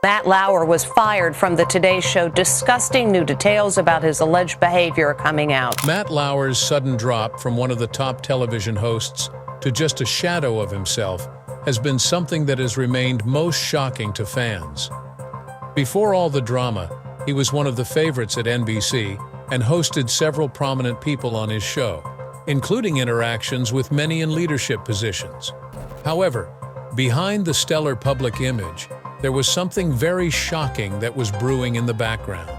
Matt Lauer was fired from the Today Show. Disgusting new details about his alleged behavior are coming out. Matt Lauer's sudden drop from one of the top television hosts to just a shadow of himself has been something that has remained most shocking to fans. Before all the drama, he was one of the favorites at NBC and hosted several prominent people on his show, including interactions with many in leadership positions. However, behind the stellar public image, there was something very shocking that was brewing in the background.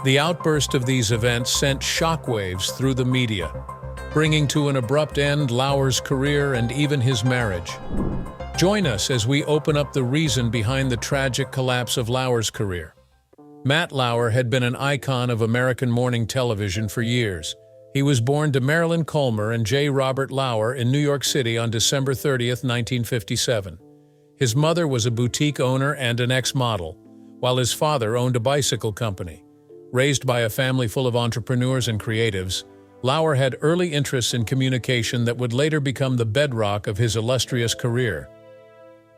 The outburst of these events sent shockwaves through the media, bringing to an abrupt end Lauer's career and even his marriage. Join us as we open up the reason behind the tragic collapse of Lauer's career. Matt Lauer had been an icon of American morning television for years. He was born to Marilyn Culmer and J. Robert Lauer in New York City on December 30, 1957. His mother was a boutique owner and an ex-model, while his father owned a bicycle company. Raised by a family full of entrepreneurs and creatives, Lauer had early interests in communication that would later become the bedrock of his illustrious career.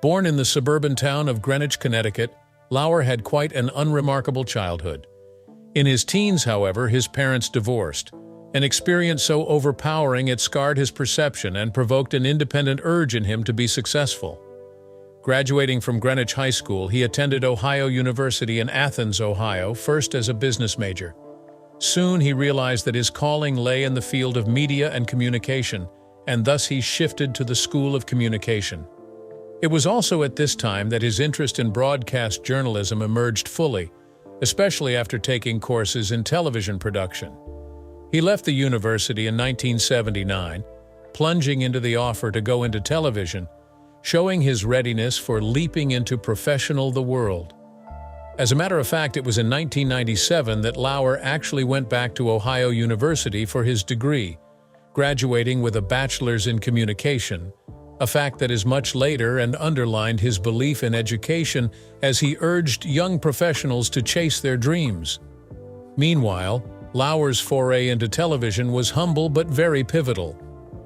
Born in the suburban town of Greenwich, Connecticut, Lauer had quite an unremarkable childhood. In his teens, however, his parents divorced, an experience so overpowering it scarred his perception and provoked an independent urge in him to be successful. Graduating from Greenwich High School, he attended Ohio University in Athens, Ohio, first as a business major. Soon he realized that his calling lay in the field of media and communication, and thus he shifted to the School of Communication. It was also at this time that his interest in broadcast journalism emerged fully, especially after taking courses in television production. He left the university in 1979, plunging into the offer to go into television, showing his readiness for leaping into the world. As a matter of fact, it was in 1997 that Lauer actually went back to Ohio University for his degree, graduating with a bachelor's in communication, a fact that is much later and underlined his belief in education as he urged young professionals to chase their dreams. Meanwhile, Lauer's foray into television was humble but very pivotal.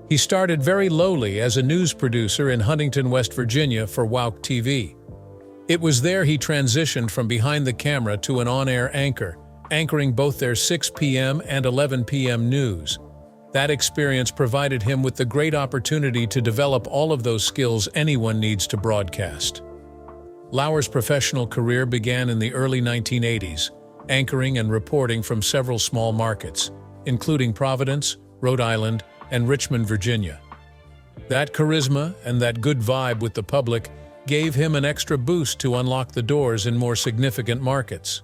He started very lowly as a news producer in Huntington, West Virginia for WOWC TV. It was there he transitioned from behind the camera to an on-air anchor, anchoring both their 6 p.m. and 11 p.m. news. That experience provided him with the great opportunity to develop all of those skills anyone needs to broadcast. Lauer's professional career began in the early 1980s, anchoring and reporting from several small markets, including Providence, Rhode Island, and Richmond, Virginia. That charisma and that good vibe with the public gave him an extra boost to unlock the doors in more significant markets.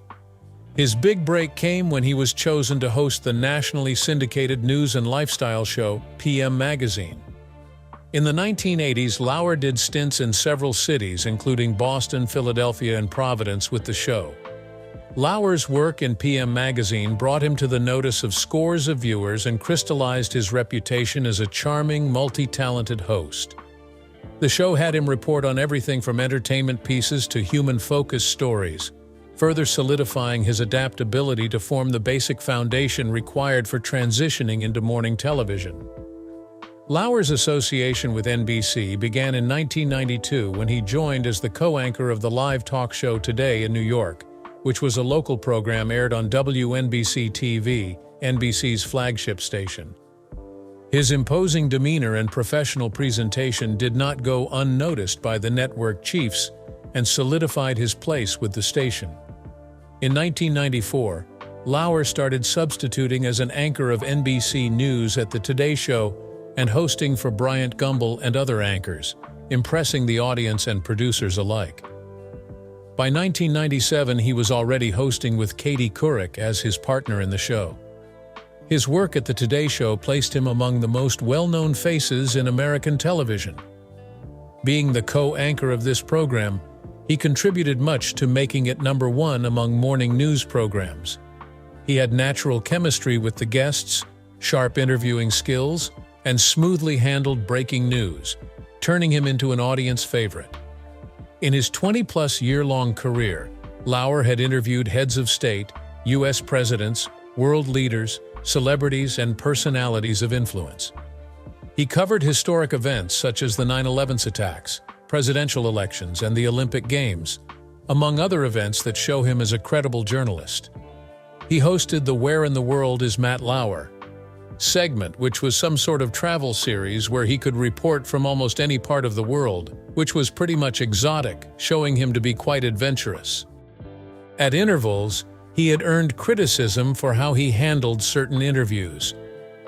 His big break came when he was chosen to host the nationally syndicated news and lifestyle show, PM Magazine. In the 1980s, Lauer did stints in several cities, including Boston, Philadelphia, and Providence with the show. Lauer's work in PM Magazine brought him to the notice of scores of viewers and crystallized his reputation as a charming, multi-talented host. The show had him report on everything from entertainment pieces to human-focused stories, further solidifying his adaptability to form the basic foundation required for transitioning into morning television. Lauer's association with NBC began in 1992 when he joined as the co-anchor of the live talk show Today in New York, which was a local program aired on WNBC-TV, NBC's flagship station. His imposing demeanor and professional presentation did not go unnoticed by the network chiefs and solidified his place with the station. In 1994, Lauer started substituting as an anchor of NBC News at the Today Show and hosting for Bryant Gumbel and other anchors, impressing the audience and producers alike. By 1997, he was already hosting with Katie Couric as his partner in the show. His work at the Today Show placed him among the most well-known faces in American television. Being the co-anchor of this program, he contributed much to making it #1 among morning news programs. He had natural chemistry with the guests, sharp interviewing skills, and smoothly handled breaking news, turning him into an audience favorite. In his 20-plus year-long career, Lauer had interviewed heads of state, U.S. presidents, world leaders, celebrities, and personalities of influence. He covered historic events such as the 9/11 attacks, presidential elections, and the Olympic Games, among other events that show him as a credible journalist. He hosted the Where in the World is Matt Lauer segment, which was some sort of travel series where he could report from almost any part of the world, which was pretty much exotic, showing him to be quite adventurous. At intervals, he had earned criticism for how he handled certain interviews.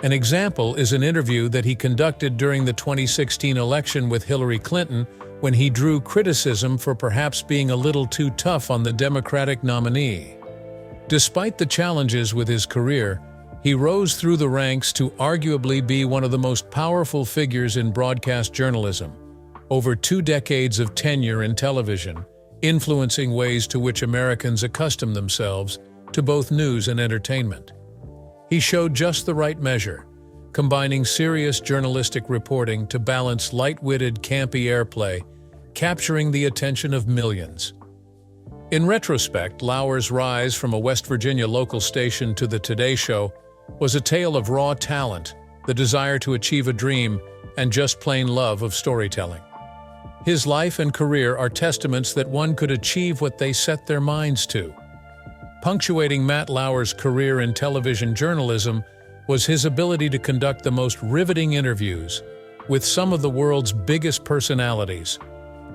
An example is an interview that he conducted during the 2016 election with Hillary Clinton, when he drew criticism for perhaps being a little too tough on the Democratic nominee. Despite the challenges with his career, he rose through the ranks to arguably be one of the most powerful figures in broadcast journalism, over 2 decades of tenure in television, influencing ways to which Americans accustom themselves to both news and entertainment. He showed just the right measure, combining serious journalistic reporting to balance light-witted, campy airplay, capturing the attention of millions. In retrospect, Lauer's rise from a West Virginia local station to the Today Show was a tale of raw talent, the desire to achieve a dream, and just plain love of storytelling. His life and career are testaments that one could achieve what they set their minds to. Punctuating Matt Lauer's career in television journalism was his ability to conduct the most riveting interviews with some of the world's biggest personalities,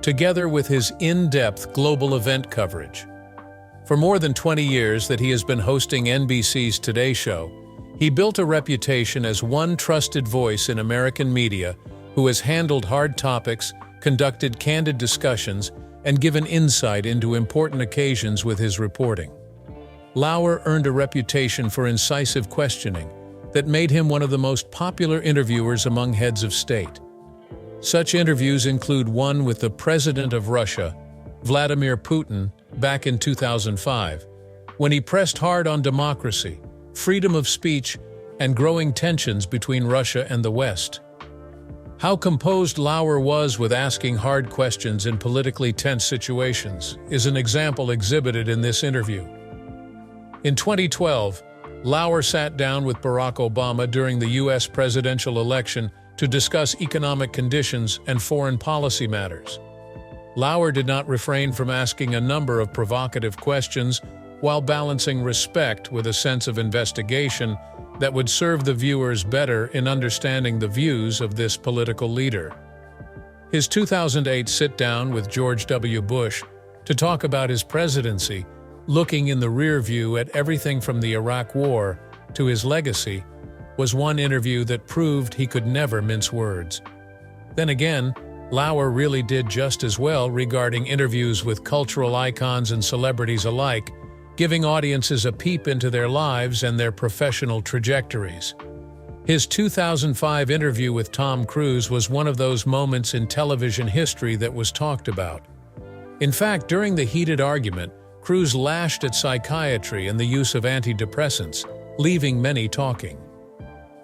together with his in-depth global event coverage. For more than 20 years that he has been hosting NBC's Today Show, he built a reputation as one trusted voice in American media who has handled hard topics, conducted candid discussions, and given insight into important occasions with his reporting. Lauer earned a reputation for incisive questioning that made him one of the most popular interviewers among heads of state. Such interviews include one with the President of Russia, Vladimir Putin, back in 2005, when he pressed hard on democracy, freedom of speech, and growing tensions between Russia and the West. How composed Lauer was with asking hard questions in politically tense situations is an example exhibited in this interview. In 2012, Lauer sat down with Barack Obama during the U.S. presidential election to discuss economic conditions and foreign policy matters. Lauer did not refrain from asking a number of provocative questions while balancing respect with a sense of investigation that would serve the viewers better in understanding the views of this political leader. His 2008 sit-down with George W. Bush to talk about his presidency, looking in the rear view at everything from the Iraq War to his legacy, was one interview that proved he could never mince words. Then again, Lauer really did just as well regarding interviews with cultural icons and celebrities alike, giving audiences a peep into their lives and their professional trajectories. His 2005 interview with Tom Cruise was one of those moments in television history that was talked about. In fact, during the heated argument, Cruise lashed at psychiatry and the use of antidepressants, leaving many talking.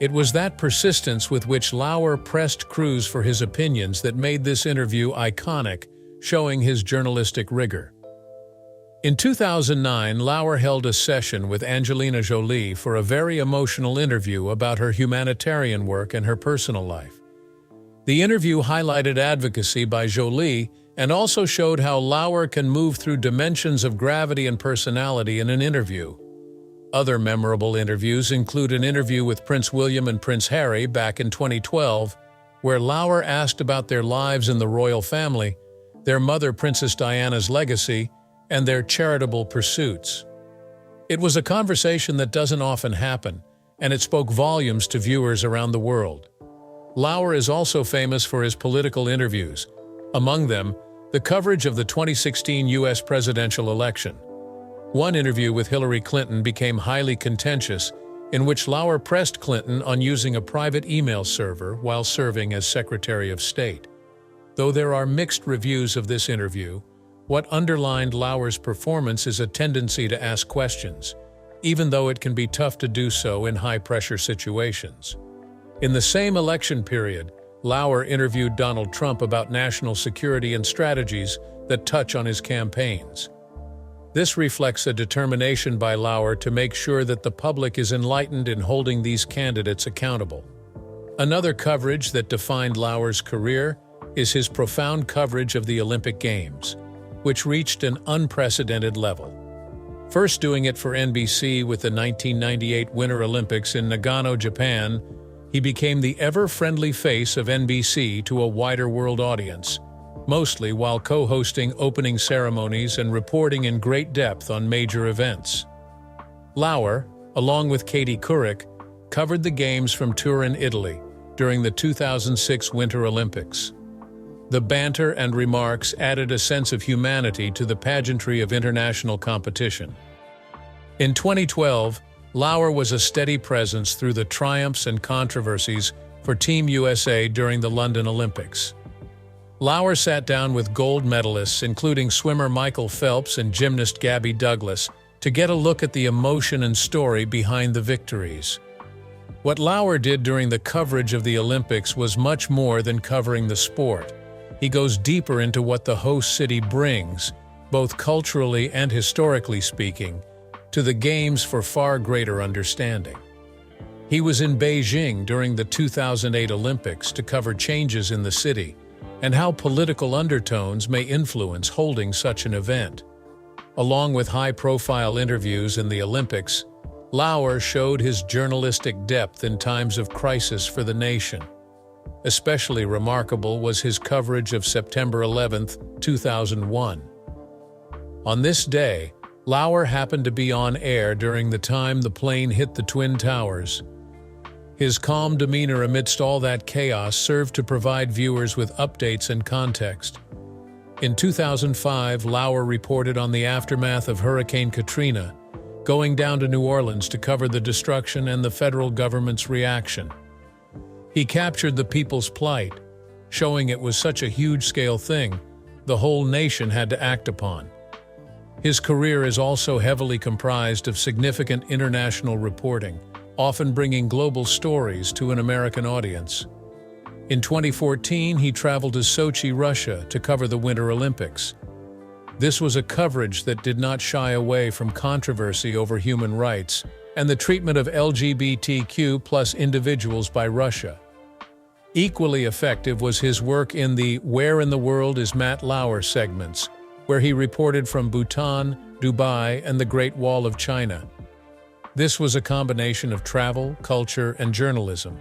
It was that persistence with which Lauer pressed Cruise for his opinions that made this interview iconic, showing his journalistic rigor. In 2009, Lauer held a session with Angelina Jolie for a very emotional interview about her humanitarian work and her personal life. The interview highlighted advocacy by Jolie and also showed how Lauer can move through dimensions of gravity and personality in an interview. Other memorable interviews include an interview with Prince William and Prince Harry back in 2012, where Lauer asked about their lives in the royal family, their mother Princess Diana's legacy, and their charitable pursuits. It was a conversation that doesn't often happen, and it spoke volumes to viewers around the world. Lauer is also famous for his political interviews, among them, the coverage of the 2016 U.S. presidential election. One interview with Hillary Clinton became highly contentious, in which Lauer pressed Clinton on using a private email server while serving as Secretary of State. Though there are mixed reviews of this interview, what underlined Lauer's performance is a tendency to ask questions, even though it can be tough to do so in high-pressure situations. In the same election period, Lauer interviewed Donald Trump about national security and strategies that touch on his campaigns. This reflects a determination by Lauer to make sure that the public is enlightened in holding these candidates accountable. Another coverage that defined Lauer's career is his profound coverage of the Olympic Games. which reached an unprecedented level. First doing it for NBC with the 1998 Winter Olympics in Nagano, Japan, he became the ever-friendly face of NBC to a wider world audience, mostly while co-hosting opening ceremonies and reporting in great depth on major events. Lauer, along with Katie Couric, covered the Games from Turin, Italy, during the 2006 Winter Olympics. The banter and remarks added a sense of humanity to the pageantry of international competition. In 2012, Lauer was a steady presence through the triumphs and controversies for Team USA during the London Olympics. Lauer sat down with gold medalists, including swimmer Michael Phelps and gymnast Gabby Douglas, to get a look at the emotion and story behind the victories. What Lauer did during the coverage of the Olympics was much more than covering the sport. He goes deeper into what the host city brings, both culturally and historically speaking, to the Games for far greater understanding. He was in Beijing during the 2008 Olympics to cover changes in the city and how political undertones may influence holding such an event. Along with high-profile interviews in the Olympics, Lauer showed his journalistic depth in times of crisis for the nation. Especially remarkable was his coverage of September 11, 2001. On this day, Lauer happened to be on air during the time the plane hit the Twin Towers. His calm demeanor amidst all that chaos served to provide viewers with updates and context. In 2005, Lauer reported on the aftermath of Hurricane Katrina, going down to New Orleans to cover the destruction and the federal government's reaction. He captured the people's plight, showing it was such a huge-scale thing the whole nation had to act upon. His career is also heavily comprised of significant international reporting, often bringing global stories to an American audience. In 2014, he traveled to Sochi, Russia, to cover the Winter Olympics. This was a coverage that did not shy away from controversy over human rights and the treatment of LGBTQ+ individuals by Russia. Equally effective was his work in the Where in the World is Matt Lauer segments, where he reported from Bhutan, Dubai, and the Great Wall of China. This was a combination of travel, culture, and journalism.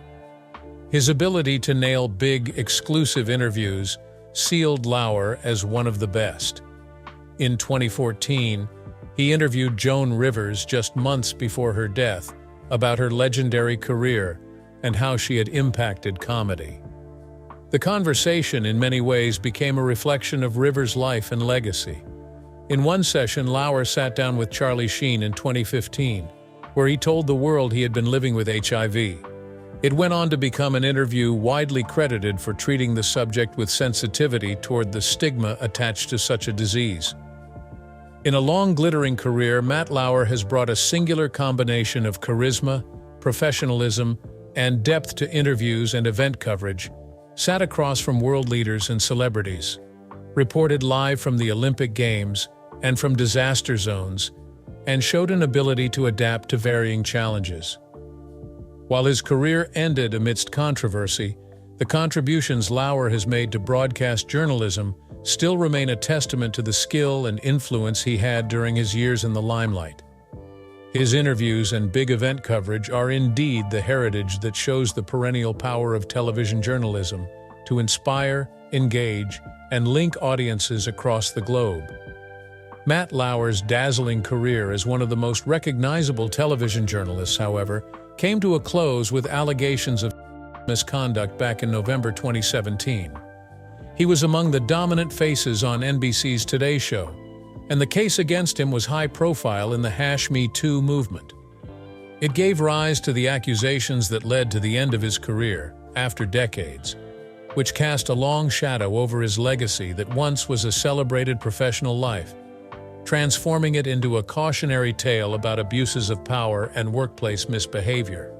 His ability to nail big, exclusive interviews sealed Lauer as one of the best. In 2014, he interviewed Joan Rivers just months before her death about her legendary career and how she had impacted comedy. The conversation in many ways became a reflection of Rivers' life and legacy. In one session, Lauer sat down with Charlie Sheen in 2015, where he told the world he had been living with HIV. It went on to become an interview widely credited for treating the subject with sensitivity toward the stigma attached to such a disease. In a long, glittering career, Matt Lauer has brought a singular combination of charisma, professionalism, and depth to interviews and event coverage, sat across from world leaders and celebrities, reported live from the Olympic Games and from disaster zones, and showed an ability to adapt to varying challenges. While his career ended amidst controversy, the contributions Lauer has made to broadcast journalism still remain a testament to the skill and influence he had during his years in the limelight. His interviews and big event coverage are indeed the heritage that shows the perennial power of television journalism to inspire, engage, and link audiences across the globe. Matt Lauer's dazzling career as one of the most recognizable television journalists, however, came to a close with allegations of misconduct back in November 2017. He was among the dominant faces on NBC's Today Show, and the case against him was high profile in the #MeToo movement. It gave rise to the accusations that led to the end of his career, after decades, which cast a long shadow over his legacy that once was a celebrated professional life, transforming it into a cautionary tale about abuses of power and workplace misbehavior.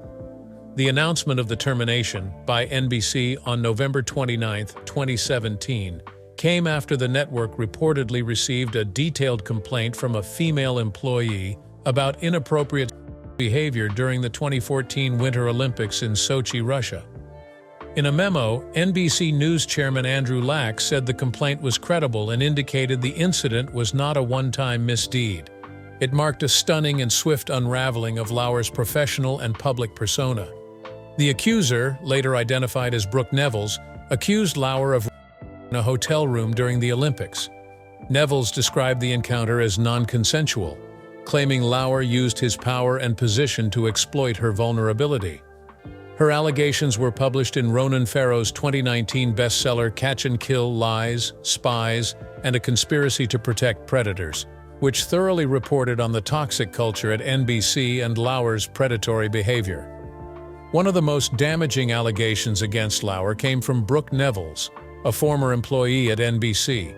The announcement of the termination by NBC on November 29, 2017, came after the network reportedly received a detailed complaint from a female employee about inappropriate behavior during the 2014 Winter Olympics in Sochi, Russia. In a memo, NBC News chairman Andrew Lack said the complaint was credible and indicated the incident was not a one-time misdeed. It marked a stunning and swift unraveling of Lauer's professional and public persona. The accuser, later identified as Brooke Nevels, accused Lauer of in a hotel room during the Olympics. Nevels described the encounter as non-consensual, claiming Lauer used his power and position to exploit her vulnerability. Her allegations were published in Ronan Farrow's 2019 bestseller Catch and Kill: Lies, Spies, and a Conspiracy to Protect Predators, which thoroughly reported on the toxic culture at NBC and Lauer's predatory behavior. One of the most damaging allegations against Lauer came from Brooke Nevels, a former employee at NBC.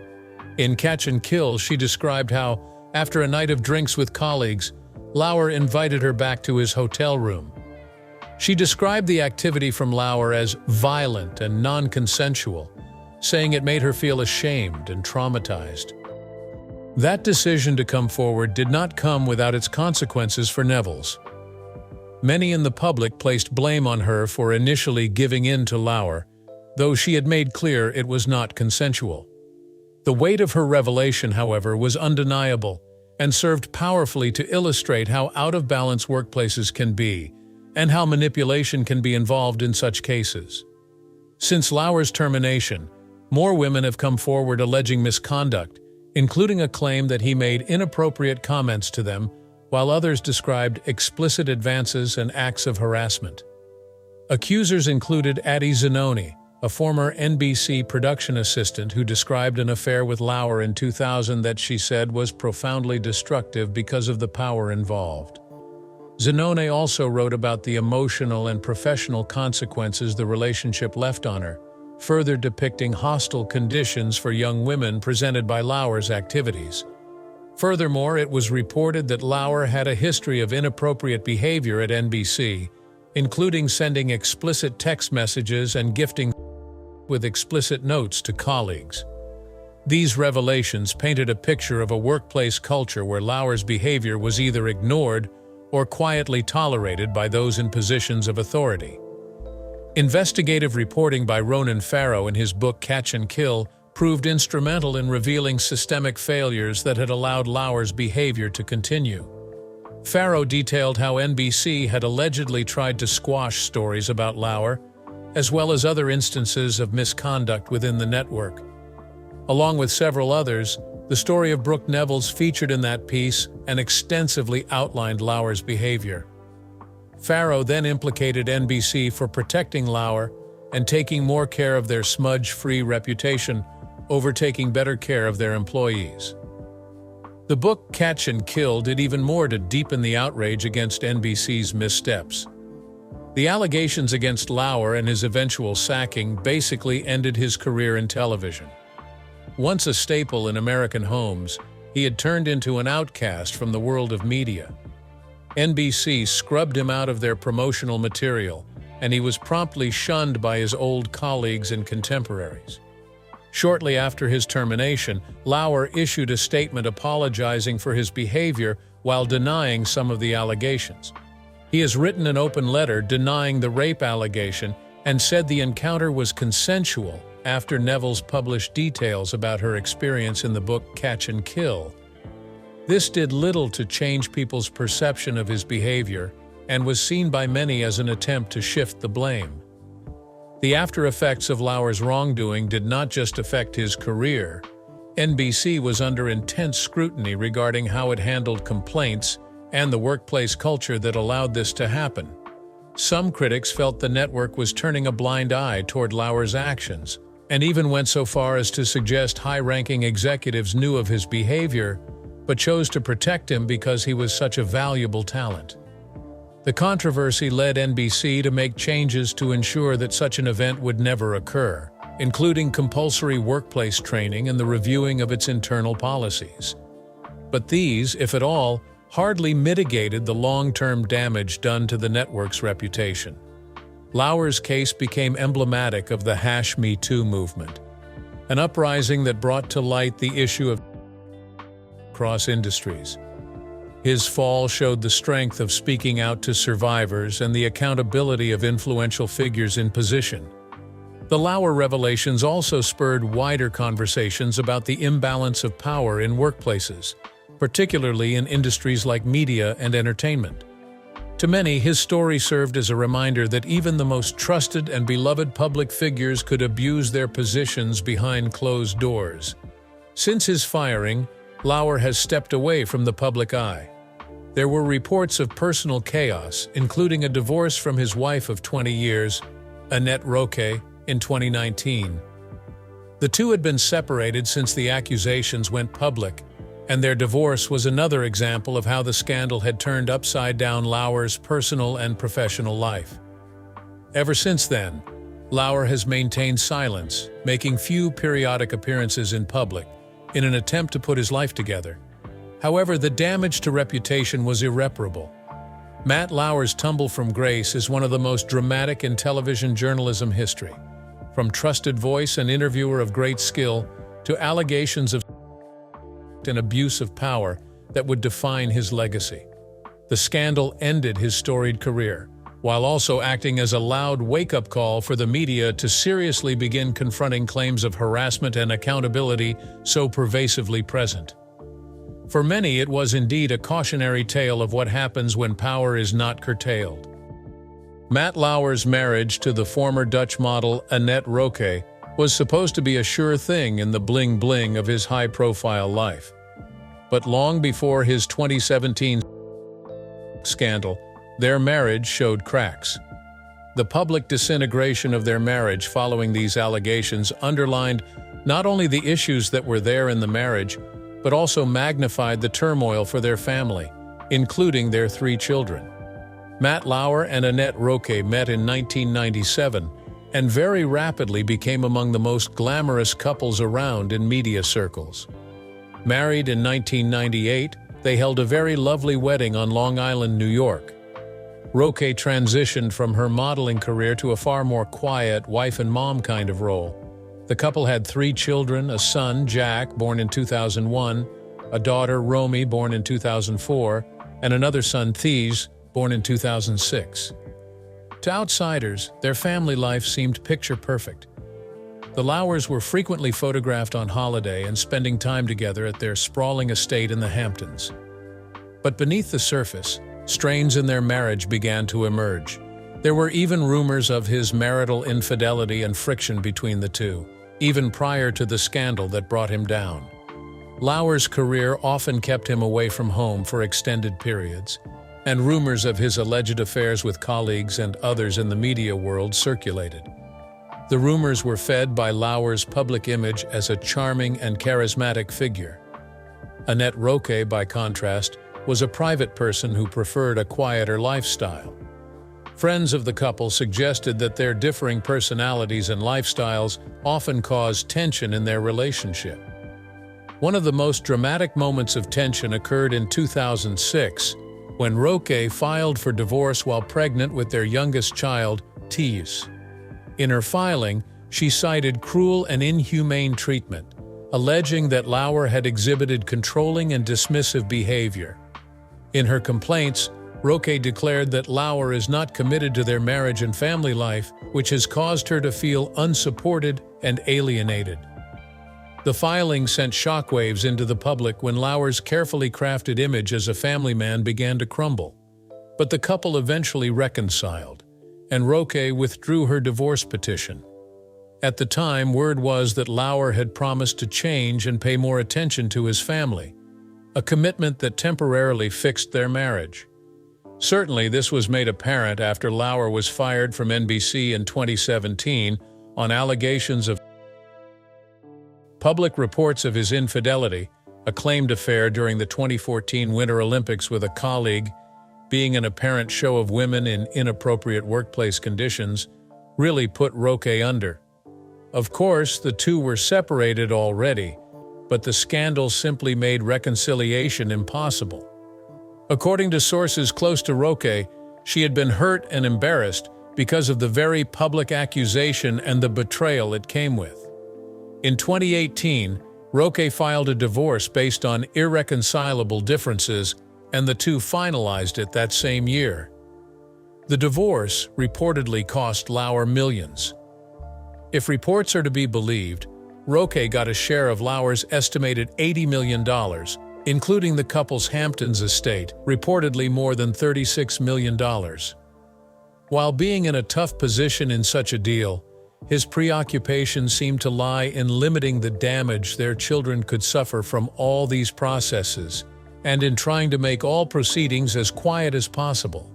In Catch and Kill, she described how, after a night of drinks with colleagues, Lauer invited her back to his hotel room. She described the activity from Lauer as violent and non-consensual, saying it made her feel ashamed and traumatized. That decision to come forward did not come without its consequences for Nevels. Many in the public placed blame on her for initially giving in to Lauer, though she had made clear it was not consensual. The weight of her revelation, however, was undeniable and served powerfully to illustrate how out-of-balance workplaces can be and how manipulation can be involved in such cases. Since Lauer's termination, more women have come forward alleging misconduct, including a claim that he made inappropriate comments to them, while others described explicit advances and acts of harassment. Accusers included Addie Zanoni, a former NBC production assistant who described an affair with Lauer in 2000 that she said was profoundly destructive because of the power involved. Zanoni also wrote about the emotional and professional consequences the relationship left on her, further depicting hostile conditions for young women presented by Lauer's activities. Furthermore, it was reported that Lauer had a history of inappropriate behavior at NBC, including sending explicit text messages and gifting with explicit notes to colleagues. These revelations painted a picture of a workplace culture where Lauer's behavior was either ignored or quietly tolerated by those in positions of authority. Investigative reporting by Ronan Farrow in his book Catch and Kill proved instrumental in revealing systemic failures that had allowed Lauer's behavior to continue. Farrow detailed how NBC had allegedly tried to squash stories about Lauer, as well as other instances of misconduct within the network. Along with several others, the story of Brooke Nevels featured in that piece and extensively outlined Lauer's behavior. Farrow then implicated NBC for protecting Lauer and taking more care of their smudge-free reputation over taking better care of their employees. The book Catch and Kill did even more to deepen the outrage against NBC's missteps. The allegations against Lauer and his eventual sacking basically ended his career in television. Once a staple in American homes, he had turned into an outcast from the world of media. NBC scrubbed him out of their promotional material, and he was promptly shunned by his old colleagues and contemporaries. Shortly after his termination, Lauer issued a statement apologizing for his behavior while denying some of the allegations. He has written an open letter denying the rape allegation and said the encounter was consensual after Nevels published details about her experience in the book Catch and Kill. This did little to change people's perception of his behavior and was seen by many as an attempt to shift the blame. The after effects of Lauer's wrongdoing did not just affect his career. NBC was under intense scrutiny regarding how it handled complaints and the workplace culture that allowed this to happen. Some critics felt the network was turning a blind eye toward Lauer's actions, and even went so far as to suggest high-ranking executives knew of his behavior, but chose to protect him because he was such a valuable talent. The controversy led NBC to make changes to ensure that such an event would never occur, including compulsory workplace training and the reviewing of its internal policies. But these, if at all, hardly mitigated the long-term damage done to the network's reputation. Lauer's case became emblematic of the #MeToo movement, an uprising that brought to light the issue of across industries. His fall showed the strength of speaking out to survivors and the accountability of influential figures in position. The Lauer revelations also spurred wider conversations about the imbalance of power in workplaces, particularly in industries like media and entertainment. To many, his story served as a reminder that even the most trusted and beloved public figures could abuse their positions behind closed doors. Since his firing, Lauer has stepped away from the public eye. There were reports of personal chaos, including a divorce from his wife of 20 years, Annette Roque, in 2019. The two had been separated since the accusations went public, and their divorce was another example of how the scandal had turned upside down Lauer's personal and professional life. Ever since then, Lauer has maintained silence, making few periodic appearances in public, in an attempt to put his life together. However, the damage to reputation was irreparable. Matt Lauer's tumble from grace is one of the most dramatic in television journalism history. From trusted voice and interviewer of great skill to allegations of and abuse of power that would define his legacy. The scandal ended his storied career, while also acting as a loud wake-up call for the media to seriously begin confronting claims of harassment and accountability so pervasively present. For many, it was indeed a cautionary tale of what happens when power is not curtailed. Matt Lauer's marriage to the former Dutch model Annette Roque was supposed to be a sure thing in the bling-bling of his high-profile life. But long before his 2017 scandal, their marriage showed cracks. The public disintegration of their marriage following these allegations underlined not only the issues that were there in the marriage, but also magnified the turmoil for their family, including their 3 children. Matt Lauer and Annette Roque met in 1997 and very rapidly became among the most glamorous couples around in media circles. Married in 1998, they held a very lovely wedding on Long Island, New York. Roque transitioned from her modeling career to a far more quiet wife and mom kind of role. The couple had 3 children, a son, Jack, born in 2001, a daughter, Romy, born in 2004, and another son, Thies, born in 2006. To outsiders, their family life seemed picture-perfect. The Lauers were frequently photographed on holiday and spending time together at their sprawling estate in the Hamptons. But beneath the surface, strains in their marriage began to emerge. There were even rumors of his marital infidelity and friction between the two, even prior to the scandal that brought him down. Lauer's career often kept him away from home for extended periods, and rumors of his alleged affairs with colleagues and others in the media world circulated. The rumors were fed by Lauer's public image as a charming and charismatic figure. Annette Roque, by contrast, was a private person who preferred a quieter lifestyle. Friends of the couple suggested that their differing personalities and lifestyles often caused tension in their relationship. One of the most dramatic moments of tension occurred in 2006, when Roque filed for divorce while pregnant with their youngest child, Thies. In her filing, she cited cruel and inhumane treatment, alleging that Lauer had exhibited controlling and dismissive behavior. In her complaints, Roque declared that Lauer is not committed to their marriage and family life, which has caused her to feel unsupported and alienated. The filing sent shockwaves into the public when Lauer's carefully crafted image as a family man began to crumble. But the couple eventually reconciled, and Roque withdrew her divorce petition. At the time, word was that Lauer had promised to change and pay more attention to his family, a commitment that temporarily fixed their marriage. Certainly, this was made apparent after Lauer was fired from NBC in 2017 on allegations of public reports of his infidelity, a claimed affair during the 2014 Winter Olympics with a colleague, being an apparent show of women in inappropriate workplace conditions, really put Roque under. Of course, the two were separated already, but the scandal simply made reconciliation impossible. According to sources close to Roque, she had been hurt and embarrassed because of the very public accusation and the betrayal it came with. In 2018, Roque filed a divorce based on irreconcilable differences, and the two finalized it that same year. The divorce reportedly cost Lauer millions. If reports are to be believed, Roque got a share of Lauer's estimated $80 million, including the couple's Hamptons estate, reportedly more than $36 million. While being in a tough position in such a deal, his preoccupation seemed to lie in limiting the damage their children could suffer from all these processes, and in trying to make all proceedings as quiet as possible.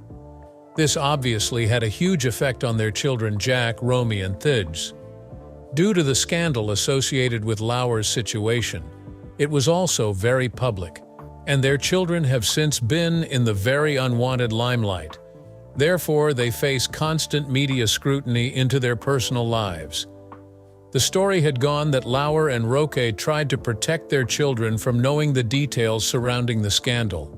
This obviously had a huge effect on their children Jack, Romy, and Thijs. Due to the scandal associated with Lauer's situation, it was also very public, and their children have since been in the very unwanted limelight. Therefore, they face constant media scrutiny into their personal lives. The story had gone that Lauer and Roque tried to protect their children from knowing the details surrounding the scandal.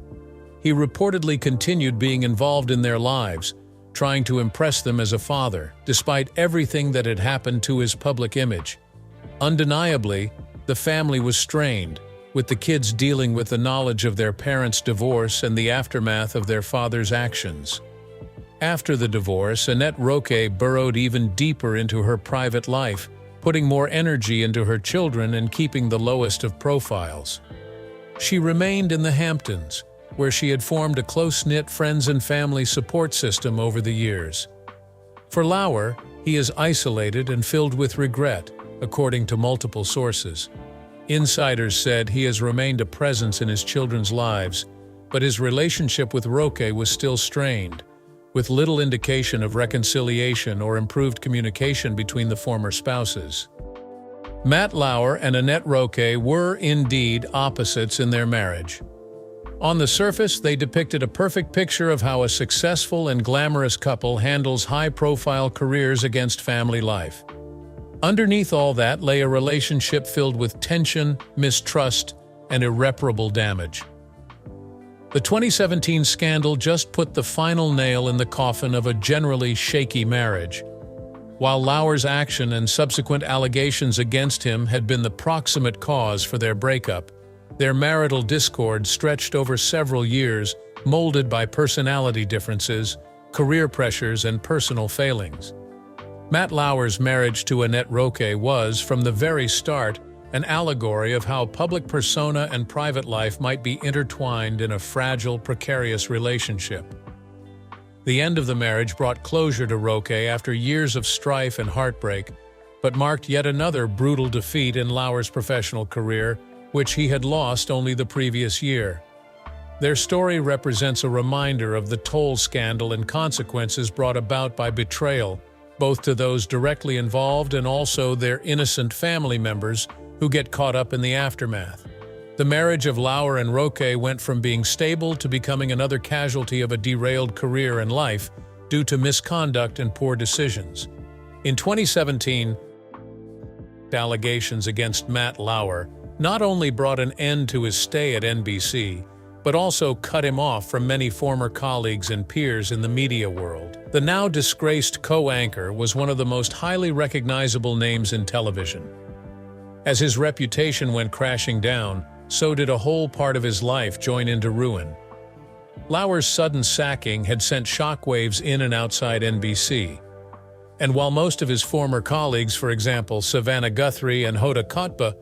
He reportedly continued being involved in their lives, trying to impress them as a father, despite everything that had happened to his public image. Undeniably, the family was strained, with the kids dealing with the knowledge of their parents' divorce and the aftermath of their father's actions. After the divorce, Annette Roque burrowed even deeper into her private life, putting more energy into her children and keeping the lowest of profiles. She remained in the Hamptons, where she had formed a close-knit friends and family support system over the years. For Lauer, he is isolated and filled with regret, according to multiple sources. Insiders said he has remained a presence in his children's lives, but his relationship with Roque was still strained, with little indication of reconciliation or improved communication between the former spouses. Matt Lauer and Annette Roque were indeed opposites in their marriage. On the surface, they depicted a perfect picture of how a successful and glamorous couple handles high-profile careers against family life. Underneath all that lay a relationship filled with tension, mistrust, and irreparable damage. The 2017 scandal just put the final nail in the coffin of a generally shaky marriage. While Lauer's action and subsequent allegations against him had been the proximate cause for their breakup, their marital discord stretched over several years, molded by personality differences, career pressures, and personal failings. Matt Lauer's marriage to Annette Roque was, from the very start, an allegory of how public persona and private life might be intertwined in a fragile, precarious relationship. The end of the marriage brought closure to Roque after years of strife and heartbreak, but marked yet another brutal defeat in Lauer's professional career, which he had lost only the previous year. Their story represents a reminder of the toll scandal and consequences brought about by betrayal, both to those directly involved and also their innocent family members who get caught up in the aftermath. The marriage of Lauer and Roque went from being stable to becoming another casualty of a derailed career and life due to misconduct and poor decisions. In 2017, allegations against Matt Lauer not only brought an end to his stay at NBC, but also cut him off from many former colleagues and peers in the media world. The now disgraced co-anchor was one of the most highly recognizable names in television. As his reputation went crashing down, so did a whole part of his life join into ruin. Lauer's sudden sacking had sent shockwaves in and outside NBC. And while most of his former colleagues, for example Savannah Guthrie and Hoda Kotb,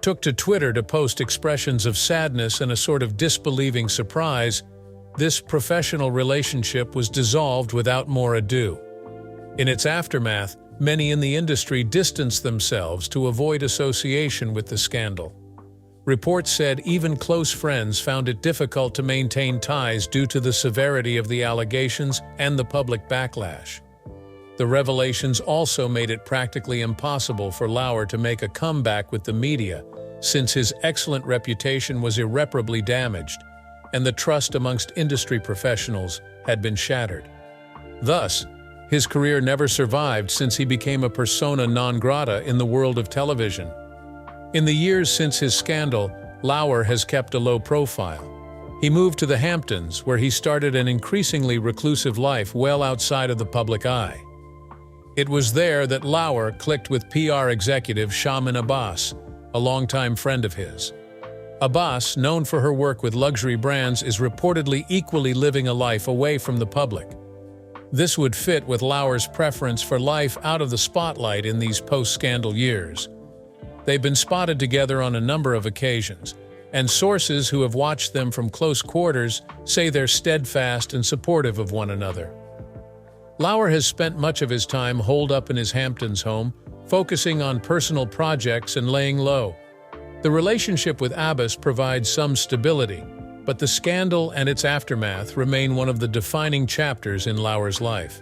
took to Twitter to post expressions of sadness and a sort of disbelieving surprise, this professional relationship was dissolved without more ado. In its aftermath, many in the industry distanced themselves to avoid association with the scandal. Reports said even close friends found it difficult to maintain ties due to the severity of the allegations and the public backlash. The revelations also made it practically impossible for Lauer to make a comeback with the media, since his excellent reputation was irreparably damaged, and the trust amongst industry professionals had been shattered. Thus, his career never survived since he became a persona non grata in the world of television. In the years since his scandal, Lauer has kept a low profile. He moved to the Hamptons, where he started an increasingly reclusive life well outside of the public eye. It was there that Lauer clicked with PR executive Shaman Abbas, a longtime friend of his. Abbas, known for her work with luxury brands, is reportedly equally living a life away from the public. This would fit with Lauer's preference for life out of the spotlight in these post-scandal years. They've been spotted together on a number of occasions, and sources who have watched them from close quarters say they're steadfast and supportive of one another. Lauer has spent much of his time holed up in his Hamptons home, focusing on personal projects and laying low. The relationship with Abbas provides some stability, but the scandal and its aftermath remain one of the defining chapters in Lauer's life.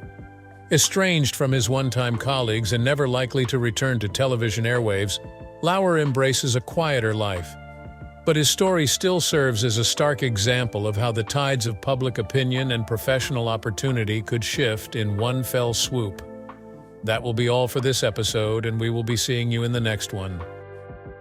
Estranged from his one-time colleagues and never likely to return to television airwaves, Lauer embraces a quieter life. But his story still serves as a stark example of how the tides of public opinion and professional opportunity could shift in one fell swoop. That will be all for this episode, and we will be seeing you in the next one.